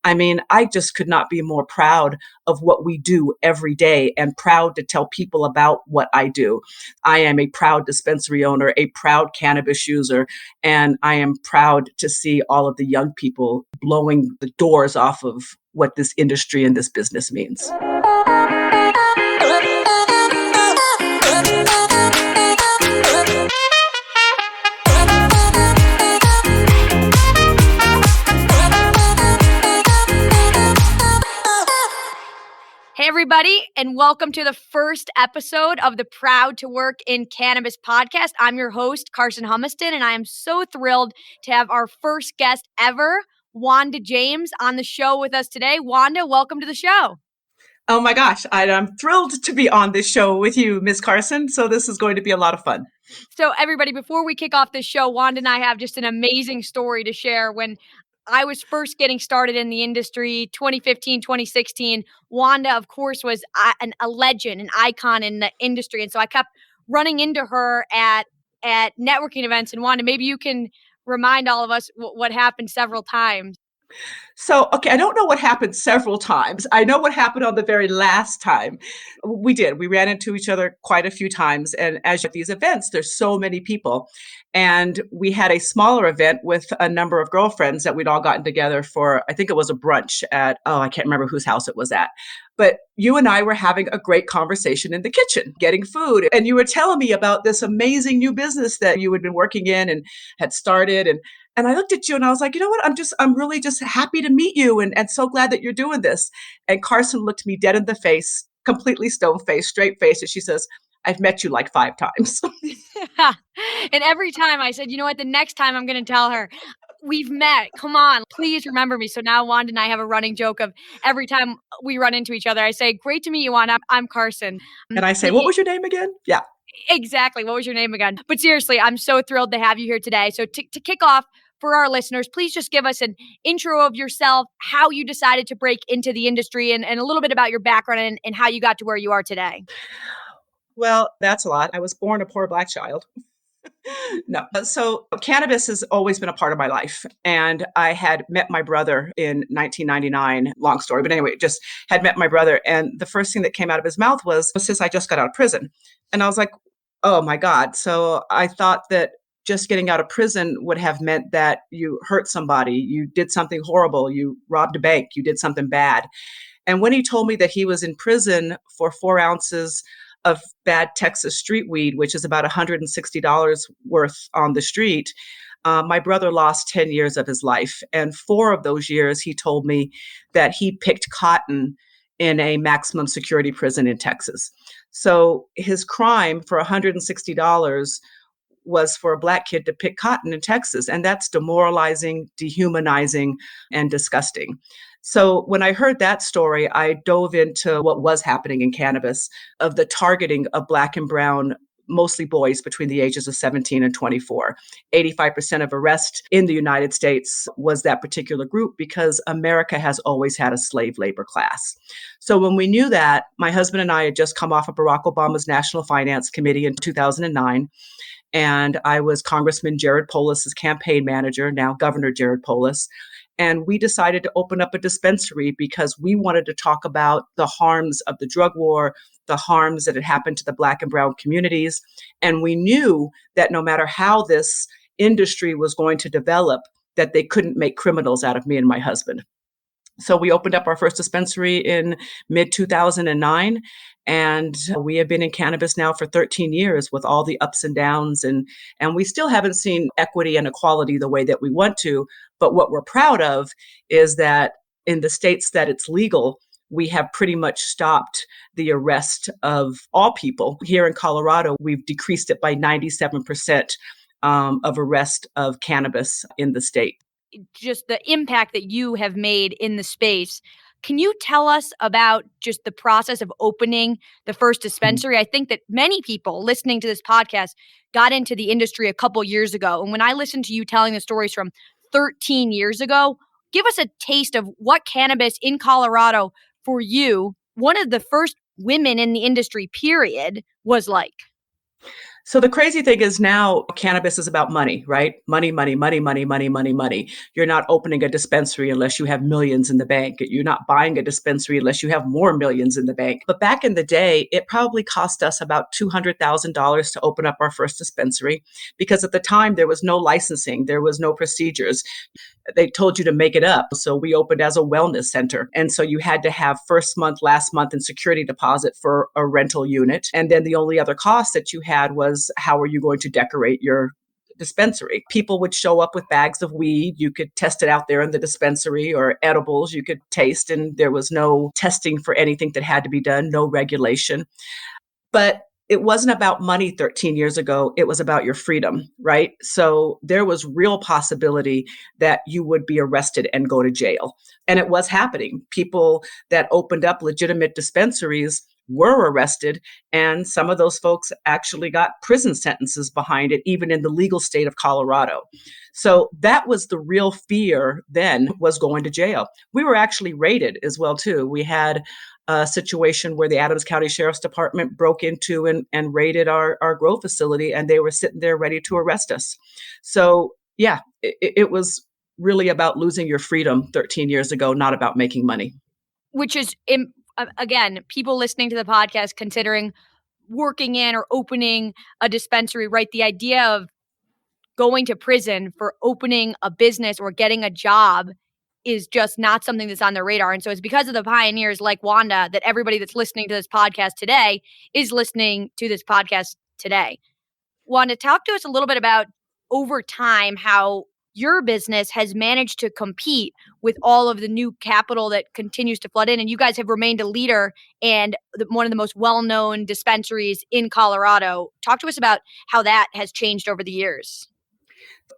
I mean, I just could not be more proud of what we do every day and proud to tell people about what I do. I am a proud dispensary owner, a proud cannabis user, and I am proud to see all of the young people blowing the doors off of what this industry and this business means. Hey, everybody, and welcome to the first episode of the Proud to Work in Cannabis podcast. I'm your host, Karson Humiston, and I am so thrilled to have our first guest ever, Wanda James, on the show with us today. Wanda, welcome to the show. Oh my gosh, I'm thrilled to be on this show with you, Ms. Karson. So this is going to be a lot of fun. So everybody, before we kick off this show, Wanda and I have just an amazing story to share. When I was first getting started in the industry, 2015, 2016, Wanda, of course, was a legend, an icon in the industry. And so I kept running into her at networking events. And Wanda, maybe you can remind all of us what happened several times. So, okay, I don't know what happened several times. I know what happened on the very last time. We ran into each other quite a few times. And as at these events, there's so many people. And we had a smaller event with a number of girlfriends that we'd all gotten together for, I think it was a brunch at, I can't remember whose house it was at. But you and I were having a great conversation in the kitchen, getting food. And you were telling me about this amazing new business that you had been working in and had started. And I looked at you and I was like, you know what? I'm really just happy to meet you and so glad that you're doing this. And Karson looked me dead in the face, completely stone-faced, straight-faced. And she says, I've met you like 5 times. And every time I said, you know what? The next time I'm going to tell her, we've met. Come on, please remember me. So now Wanda and I have a running joke of every time we run into each other, I say, great to meet you, Wanda. I'm Karson. And I say, what was your name again? Yeah. Exactly. What was your name again? But seriously, I'm so thrilled to have you here today. So to kick off, for our listeners, please just give us an intro of yourself, how you decided to break into the industry, and a little bit about your background and how you got to where you are today. Well, that's a lot. I was born a poor Black child. No. So cannabis has always been a part of my life. And I had met my brother in 1999, long story. But anyway, just had met my brother. And the first thing that came out of his mouth was, since I just got out of prison. And I was like, oh my God. So I thought that just getting out of prison would have meant that you hurt somebody, you did something horrible, you robbed a bank, you did something bad. And when he told me that he was in prison for 4 ounces of bad Texas street weed, which is about $160 worth on the street, my brother lost 10 years of his life. And 4 of those years, he told me that he picked cotton in a maximum security prison in Texas. So his crime for $160 was for a Black kid to pick cotton in Texas. And that's demoralizing, dehumanizing, and disgusting. So when I heard that story, I dove into what was happening in cannabis, of the targeting of Black and brown, mostly boys between the ages of 17 and 24. 85% of arrests in the United States was that particular group because America has always had a slave labor class. So when we knew that, my husband and I had just come off of Barack Obama's National Finance Committee in 2009. And I was Congressman Jared Polis's campaign manager, now Governor Jared Polis. And we decided to open up a dispensary because we wanted to talk about the harms of the drug war, the harms that had happened to the Black and brown communities. And we knew that no matter how this industry was going to develop, that they couldn't make criminals out of me and my husband. So we opened up our first dispensary in mid-2009, and we have been in cannabis now for 13 years with all the ups and downs, and we still haven't seen equity and equality the way that we want to. But what we're proud of is that in the states that it's legal, we have pretty much stopped the arrest of all people. Here in Colorado, we've decreased it by 97% of arrest of cannabis in the state. Just the impact that you have made in the space. Can you tell us about just the process of opening the first dispensary? I think that many people listening to this podcast got into the industry a couple years ago. And when I listened to you telling the stories from 13 years ago, give us a taste of what cannabis in Colorado for you, one of the first women in the industry, period, was like. So the crazy thing is now cannabis is about money, right? Money, money, money, money, money, money, money. You're not opening a dispensary unless you have millions in the bank. You're not buying a dispensary unless you have more millions in the bank. But back in the day, it probably cost us about $200,000 to open up our first dispensary because at the time there was no licensing, there was no procedures. They told you to make it up. So we opened as a wellness center. And so you had to have first month, last month, and security deposit for a rental unit. And then the only other cost that you had was how are you going to decorate your dispensary? People would show up with bags of weed. You could test it out there in the dispensary, or edibles you could taste. And there was no testing for anything that had to be done, no regulation. But it wasn't about money 13 years ago. It was about your freedom, right? So there was real possibility that you would be arrested and go to jail. And it was happening. People that opened up legitimate dispensaries were arrested, and some of those folks actually got prison sentences behind it, even in the legal state of Colorado. So that was the real fear then, was going to jail. We were actually raided as well, too. We had a situation where the Adams County Sheriff's Department broke into and raided our grow facility, and they were sitting there ready to arrest us. So yeah, it was really about losing your freedom 13 years ago, not about making money. Which is, again, people listening to the podcast considering working in or opening a dispensary, right? The idea of going to prison for opening a business or getting a job is just not something that's on their radar. And so it's because of the pioneers like Wanda that everybody that's listening to this podcast today is listening to this podcast today. Wanda, talk to us a little bit about over time how your business has managed to compete with all of the new capital that continues to flood in. And you guys have remained a leader and one of the most well-known dispensaries in Colorado. Talk to us about how that has changed over the years.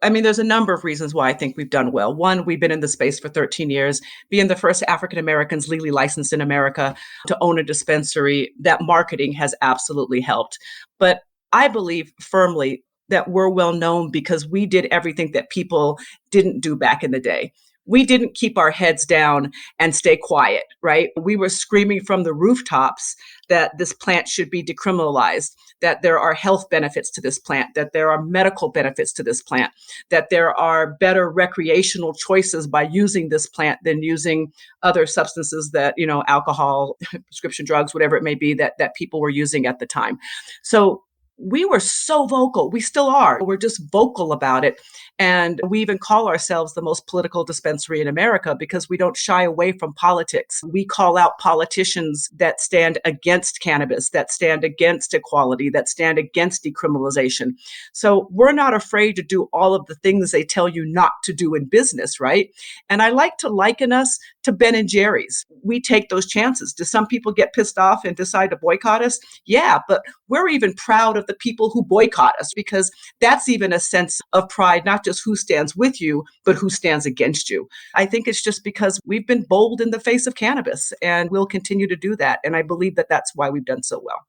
I mean, there's a number of reasons why I think we've done well. One, we've been in the space for 13 years, being the first African Americans legally licensed in America to own a dispensary. That marketing has absolutely helped. But I believe firmly that we're well known because we did everything that people didn't do back in the day. We didn't keep our heads down and stay quiet, right? We were screaming from the rooftops that this plant should be decriminalized, that there are health benefits to this plant, that there are medical benefits to this plant, that there are better recreational choices by using this plant than using other substances that, alcohol, prescription drugs, whatever it may be, that people were using at the time. So we were so vocal. We still are. We're just vocal about it. And we even call ourselves the most political dispensary in America because we don't shy away from politics. We call out politicians that stand against cannabis, that stand against equality, that stand against decriminalization. So we're not afraid to do all of the things they tell you not to do in business, right? And I like to liken us to Ben and Jerry's. We take those chances. Do some people get pissed off and decide to boycott us? Yeah, but we're even proud of the people who boycott us because that's even a sense of pride, not just who stands with you, but who stands against you. I think it's just because we've been bold in the face of cannabis and we'll continue to do that. And I believe that that's why we've done so well.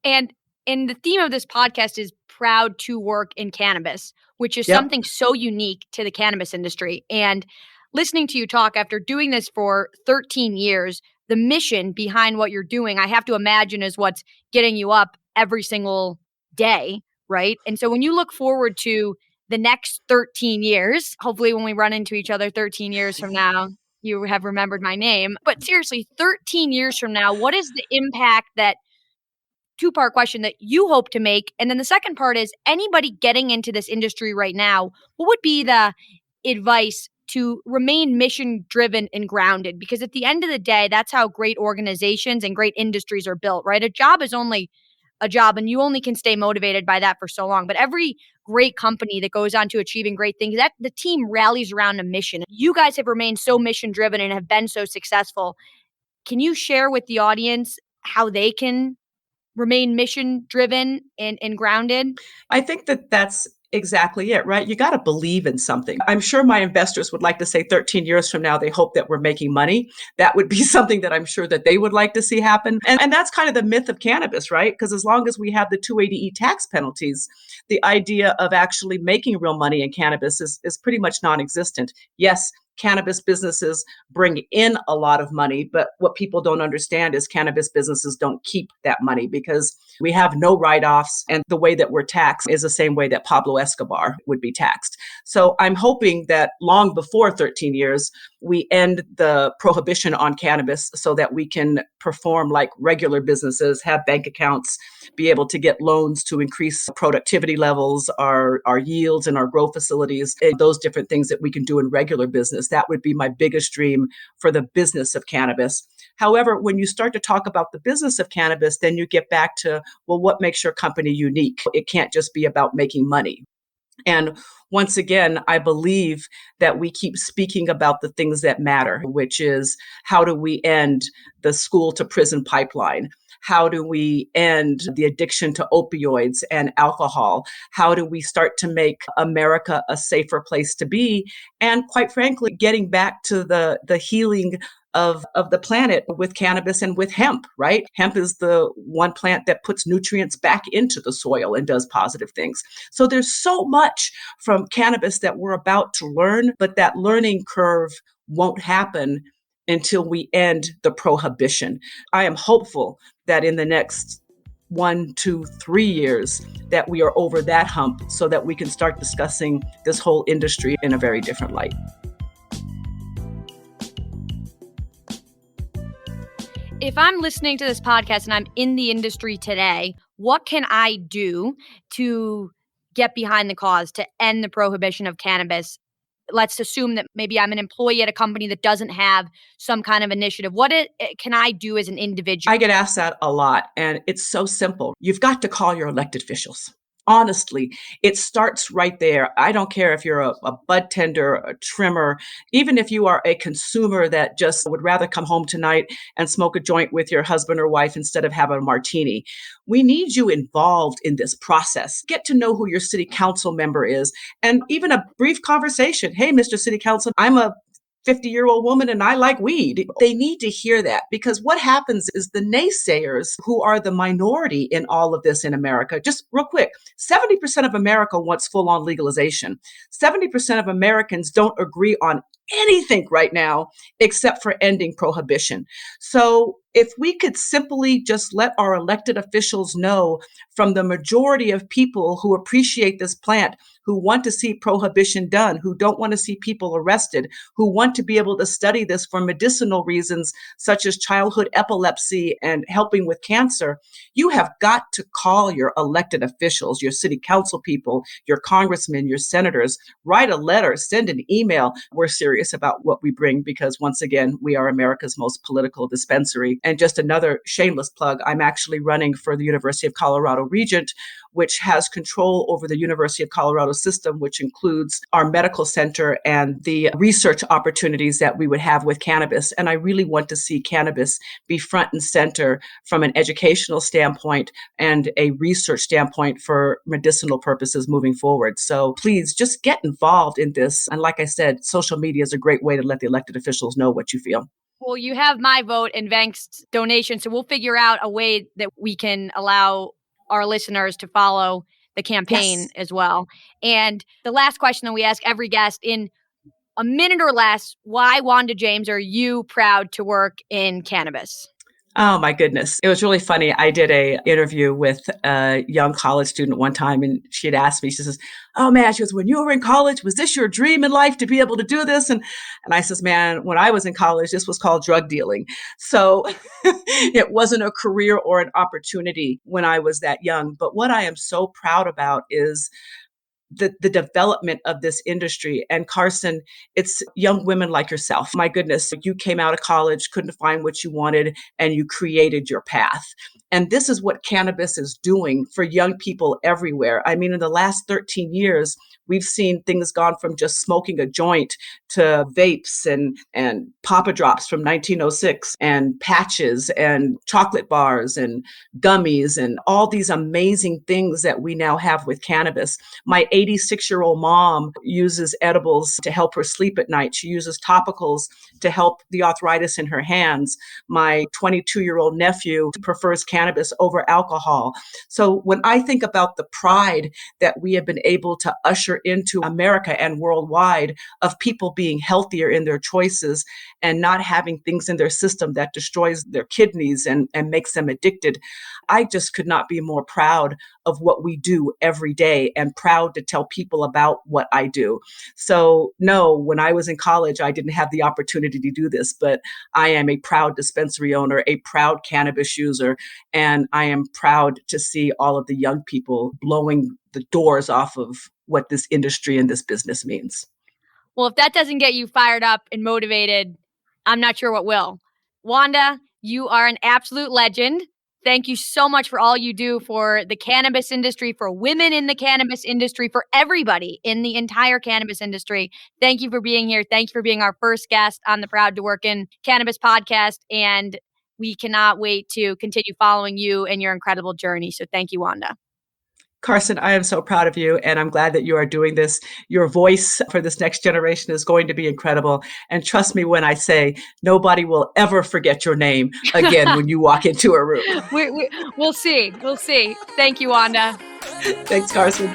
And the theme of this podcast is proud to work in cannabis, which is Yep. something so unique to the cannabis industry. And listening to you talk after doing this for 13 years, the mission behind what you're doing, I have to imagine is what's getting you up every single day, right? And so when you look forward to the next 13 years, hopefully when we run into each other 13 years from now, you have remembered my name. But seriously, 13 years from now, what is the impact that two-part question that you hope to make? And then the second part is anybody getting into this industry right now, what would be the advice to remain mission-driven and grounded? Because at the end of the day, that's how great organizations and great industries are built, right? A job is only a job and you only can stay motivated by that for so long. But every great company that goes on to achieving great things, that the team rallies around a mission. You guys have remained so mission-driven and have been so successful. Can you share with the audience how they can remain mission-driven and grounded? I think that that's exactly it, right? You got to believe in something. I'm sure my investors would like to say 13 years from now, they hope that we're making money. That would be something that I'm sure that they would like to see happen. And that's kind of the myth of cannabis, right? Because as long as we have the 280E tax penalties, the idea of actually making real money in cannabis is pretty much non-existent. Yes, cannabis businesses bring in a lot of money, but what people don't understand is cannabis businesses don't keep that money because we have no write-offs, and the way that we're taxed is the same way that Pablo Escobar would be taxed. So I'm hoping that long before 13 years, we end the prohibition on cannabis so that we can perform like regular businesses, have bank accounts, be able to get loans to increase productivity levels, our yields in our grow facilities, and those different things that we can do in regular business. That would be my biggest dream for the business of cannabis. However, when you start to talk about the business of cannabis, then you get back to, well, what makes your company unique? It can't just be about making money. And once again, I believe that we keep speaking about the things that matter, which is how do we end the school to prison pipeline? How do we end the addiction to opioids and alcohol? How do we start to make America a safer place to be? And quite frankly, getting back to the healing of the planet with cannabis and with hemp, right? Hemp is the one plant that puts nutrients back into the soil and does positive things. So there's so much from cannabis that we're about to learn, but that learning curve won't happen until we end the prohibition. I am hopeful that in the next 1, 2, 3 years that we are over that hump so that we can start discussing this whole industry in a very different light. If I'm listening to this podcast and I'm in the industry today, what can I do to get behind the cause to end the prohibition of cannabis? Let's assume that maybe I'm an employee at a company that doesn't have some kind of initiative. What can I do as an individual? I get asked that a lot, and it's so simple. You've got to call your elected officials. Honestly, it starts right there. I don't care if you're a bud tender, a trimmer, even if you are a consumer that just would rather come home tonight and smoke a joint with your husband or wife instead of have a martini. We need you involved in this process. Get to know who your city council member is, and even a brief conversation. Hey, Mr. City Council, I'm a 50-year-old woman and I like weed. They need to hear that, because what happens is the naysayers, who are the minority in all of this in America, just real quick, 70% of America wants full-on legalization. 70% of Americans don't agree on anything right now except for ending prohibition. So if we could simply just let our elected officials know from the majority of people who appreciate this plant, who want to see prohibition done, who don't want to see people arrested, who want to be able to study this for medicinal reasons, such as childhood epilepsy and helping with cancer, you have got to call your elected officials, your city council people, your congressmen, your senators, write a letter, send an email. We're serious about what we bring because, once again, we are America's most political dispensary. And just another shameless plug, I'm actually running for the University of Colorado Regent, which has control over the University of Colorado system, which includes our medical center and the research opportunities that we would have with cannabis. And I really want to see cannabis be front and center from an educational standpoint and a research standpoint for medicinal purposes moving forward. So please just get involved in this. And like I said, social media is a great way to let the elected officials know what you feel. Well, you have my vote and Vangst's donation, so we'll figure out a way that we can allow our listeners to follow the campaign as well. And the last question that we ask every guest, in a minute or less, why, Wanda James, are you proud to work in cannabis? Oh my goodness. It was really funny. I did a interview with a young college student one time, and she had asked me, she says, oh man, she goes, when you were in college, was this your dream in life to be able to do this? And I says, man, when I was in college, this was called drug dealing. So it wasn't a career or an opportunity when I was that young. But what I am so proud about is the development of this industry. And Karson, it's young women like yourself. My goodness, you came out of college, couldn't find what you wanted, and you created your path. And this is what cannabis is doing for young people everywhere. I mean, in the last 13 years, we've seen things gone from just smoking a joint to vapes and Papa Drops from 1906 and patches and chocolate bars and gummies and all these amazing things that we now have with cannabis. My 86-year-old mom uses edibles to help her sleep at night. She uses topicals to help the arthritis in her hands. My 22-year-old nephew prefers cannabis over alcohol. So when I think about the pride that we have been able to usher usher into America and worldwide of people being healthier in their choices and not having things in their system that destroys their kidneys and makes them addicted. I just could not be more proud of what we do every day and proud to tell people about what I do. So no, when I was in college, I didn't have the opportunity to do this, but I am a proud dispensary owner, a proud cannabis user, and I am proud to see all of the young people blowing the doors off of what this industry and this business means. Well, if that doesn't get you fired up and motivated, I'm not sure what will. Wanda, you are an absolute legend. Thank you so much for all you do for the cannabis industry, for women in the cannabis industry, for everybody in the entire cannabis industry. Thank you for being here. Thank you for being our first guest on the Proud to Work in Cannabis podcast. And we cannot wait to continue following you and your incredible journey. So thank you, Wanda. Karson, I am so proud of you, and I'm glad that you are doing this. Your voice for this next generation is going to be incredible. And trust me when I say nobody will ever forget your name again when you walk into a room. We'll see. We'll see. Thank you, Wanda. Thanks, Karson.